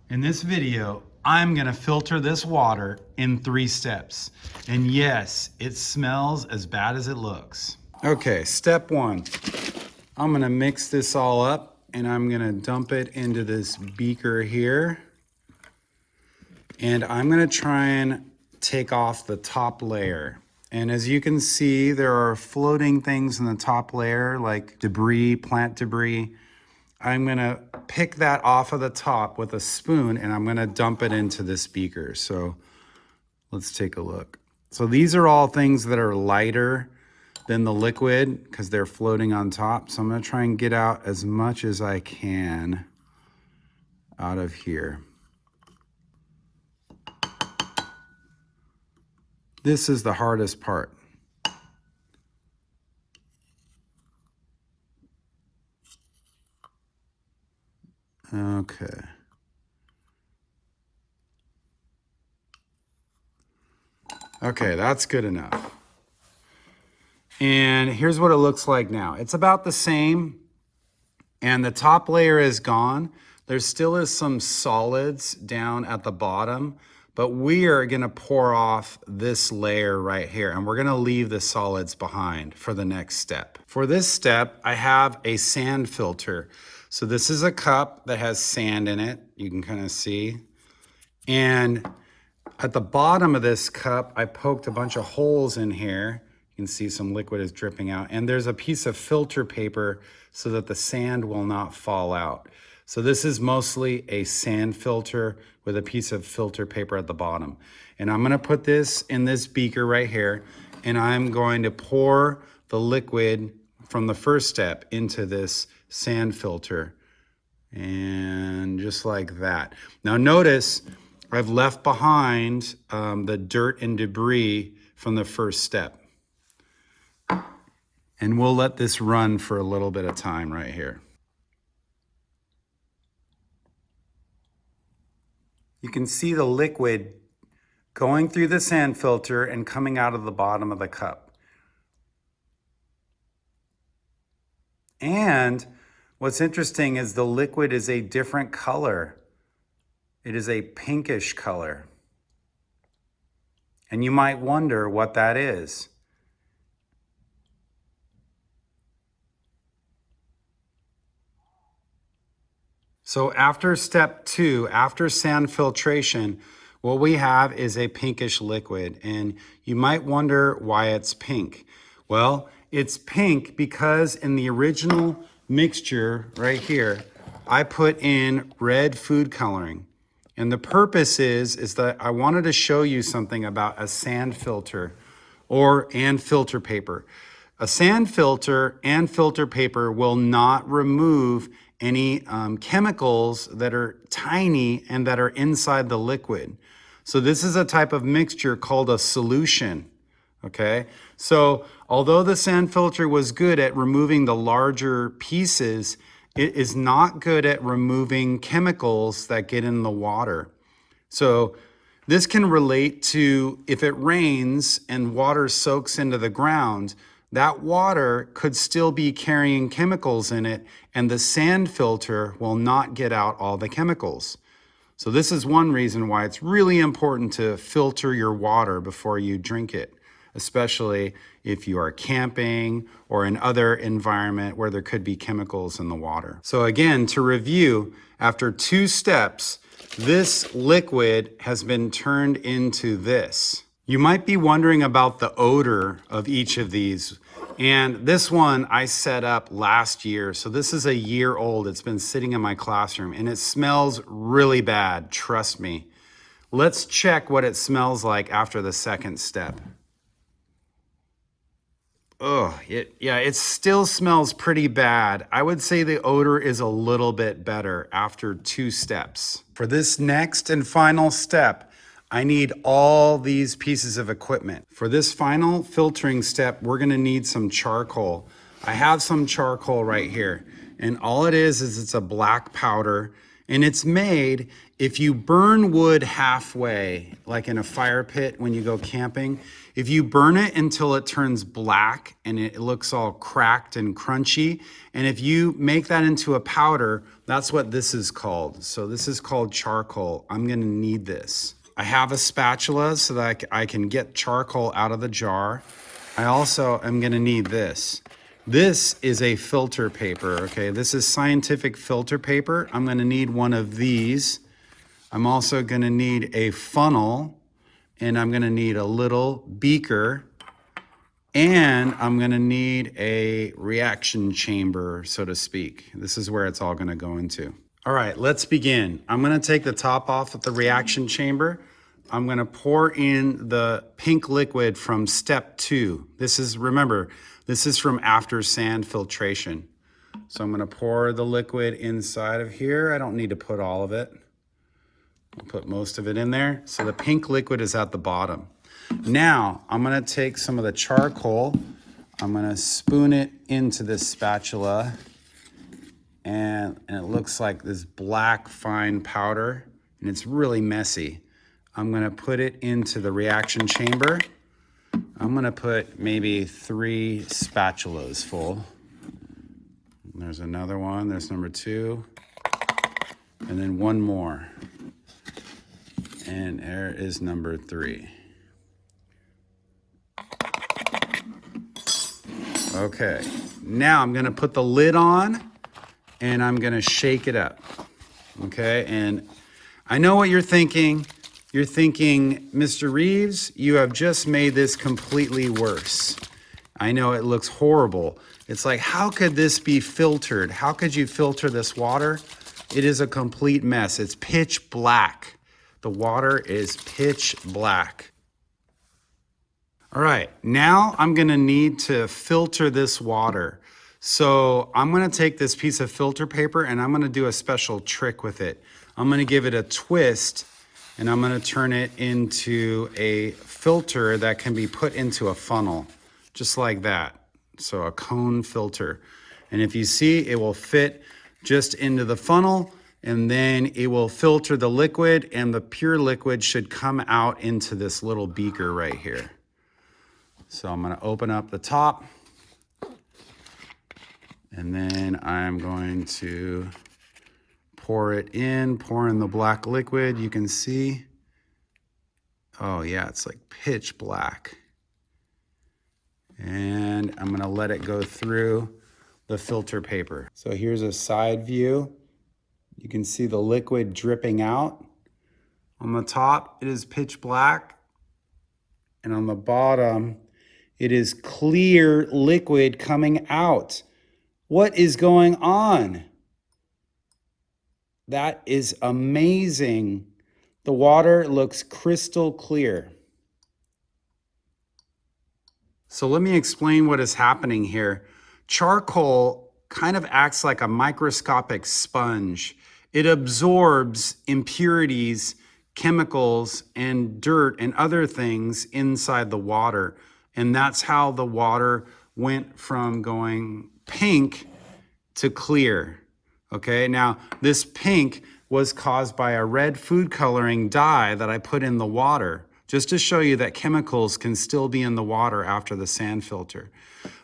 In this video, I'm gonna filter this water in 3 steps. And yes, it smells as bad as it looks. Okay, step 1. I'm gonna mix this all up and I'm gonna dump it into this beaker here. And I'm gonna try and take off the top layer. And as you can see, there are floating things in the top layer like debris, plant debris. I'm gonna pick that off of the top with a spoon and I'm gonna dump it into this beaker. So let's take a look. So these are all things that are lighter than the liquid because they're floating on top. So I'm gonna try and get out as much as I can out of here. This is the hardest part. Okay. Okay, that's good enough. And here's what it looks like now. It's about the same, and the top layer is gone. There still is some solids down at the bottom, but we are gonna pour off this layer right here, and we're gonna leave the solids behind for the next step. For this step, I have a sand filter. So this is a cup that has sand in it, you can kind of see. And at the bottom of this cup, I poked a bunch of holes in here. You can see some liquid is dripping out. And there's a piece of filter paper so that the sand will not fall out. So this is mostly a sand filter with a piece of filter paper at the bottom. And I'm gonna put this in this beaker right here, and I'm going to pour the liquid from the first step into this sand filter. And just like that. Now notice, I've left behind the dirt and debris from the first step. And we'll let this run for a little bit of time right here. You can see the liquid going through the sand filter and coming out of the bottom of the cup. And what's interesting is the liquid is a different color. It is a pinkish color. And you might wonder what that is. So after step 2, after sand filtration, what we have is a pinkish liquid. And you might wonder why it's pink. Well, it's pink because in the original mixture right here, I put in red food coloring. And the purpose is that I wanted to show you something about a sand filter and filter paper. A sand filter and filter paper will not remove any chemicals that are tiny and that are inside the liquid. So this is a type of mixture called a solution, okay? So although the sand filter was good at removing the larger pieces, it is not good at removing chemicals that get in the water. So this can relate to if it rains and water soaks into the ground, that water could still be carrying chemicals in it, and the sand filter will not get out all the chemicals. So this is one reason why it's really important to filter your water before you drink it, especially if you are camping or in other environment where there could be chemicals in the water. So again, to review, after 2 steps, this liquid has been turned into this. You might be wondering about the odor of each of these. And this one I set up last year. So this is a year old. It's been sitting in my classroom and it smells really bad, trust me. Let's check what it smells like after the second step. Oh, it still smells pretty bad. I would say the odor is a little bit better after 2 steps. For this next and final step, I need all these pieces of equipment. For this final filtering step, we're gonna need some charcoal. I have some charcoal right here. And all it is it's a black powder, And it's made, if you burn wood halfway, like in a fire pit when you go camping, if you burn it until it turns black and it looks all cracked and crunchy, and if you make that into a powder, that's what this is called. So this is called charcoal. I'm gonna need this. I have a spatula so that I can get charcoal out of the jar. I also am gonna need this. This is a filter paper, okay? This is scientific filter paper. I'm gonna need one of these. I'm also gonna need a funnel, and I'm gonna need a little beaker, and I'm gonna need a reaction chamber, so to speak. This is where it's all gonna go into. All right, let's begin. I'm gonna take the top off of the reaction chamber. I'm gonna pour in the pink liquid from step 2. Remember, this is from after sand filtration. So I'm gonna pour the liquid inside of here. I don't need to put all of it. I'll put most of it in there. So the pink liquid is at the bottom. Now, I'm gonna take some of the charcoal. I'm gonna spoon it into this spatula. And it looks like this black fine powder, and it's really messy. I'm gonna put it into the reaction chamber. I'm gonna put maybe 3 spatulas full. There's another one, there's number 2. And then one more. And there is number 3. Okay, now I'm gonna put the lid on and I'm gonna shake it up, okay? And I know what you're thinking. You're thinking, Mr. Reeves, you have just made this completely worse. I know it looks horrible. It's like, how could this be filtered? How could you filter this water? It is a complete mess. It's pitch black. The water is pitch black. All right, now I'm gonna need to filter this water. So I'm gonna take this piece of filter paper and I'm gonna do a special trick with it. I'm gonna give it a twist and I'm gonna turn it into a filter that can be put into a funnel, just like that. So a cone filter. And if you see, it will fit just into the funnel, and then it will filter the liquid, and the pure liquid should come out into this little beaker right here. So I'm gonna open up the top, and then I'm going to pour it in, pour in the black liquid. You can see, oh yeah, it's like pitch black. And I'm gonna let it go through the filter paper. So here's a side view. You can see the liquid dripping out. On the top, it is pitch black. And on the bottom, it is clear liquid coming out. What is going on? That is amazing. The water looks crystal clear. So let me explain what is happening here. Charcoal kind of acts like a microscopic sponge. It absorbs impurities, chemicals, and dirt and other things inside the water. And that's how the water went from going pink to clear. Okay, now this pink was caused by a red food coloring dye that I put in the water, just to show you that chemicals can still be in the water after the sand filter.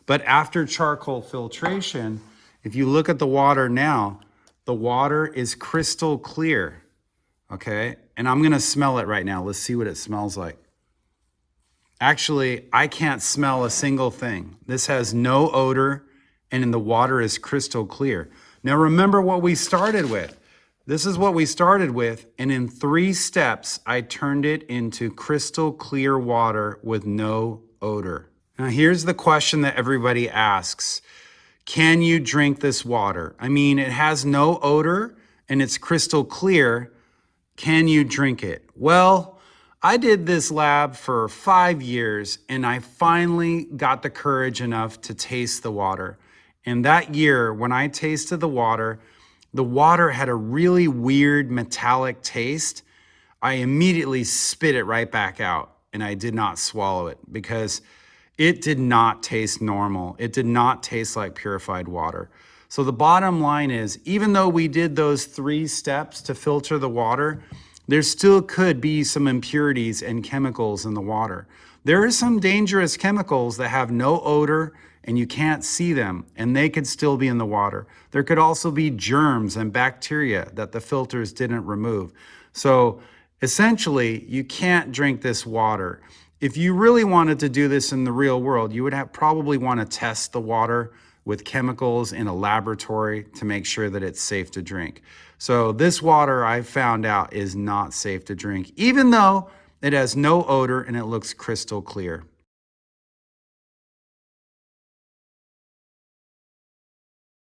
But after charcoal filtration, if you look at the water now, the water is crystal clear, okay? And I'm gonna smell it right now. Let's see what it smells like. Actually, I can't smell a single thing. This has no odor, and the water is crystal clear. Now remember what we started with. This is what we started with, and in 3 steps, I turned it into crystal clear water with no odor. Now here's the question that everybody asks. Can you drink this water? I mean, it has no odor and it's crystal clear. Can you drink it? Well, I did this lab for 5 years and I finally got the courage enough to taste the water. And that year, when I tasted the water had a really weird metallic taste. I immediately spit it right back out and I did not swallow it because it did not taste normal. It did not taste like purified water. So the bottom line is, even though we did those 3 steps to filter the water, there still could be some impurities and chemicals in the water. There are some dangerous chemicals that have no odor and you can't see them, and they could still be in the water. There could also be germs and bacteria that the filters didn't remove. So essentially, you can't drink this water. If you really wanted to do this in the real world, you would probably want to test the water with chemicals in a laboratory to make sure that it's safe to drink. So this water, I've found out, is not safe to drink, even though it has no odor and it looks crystal clear.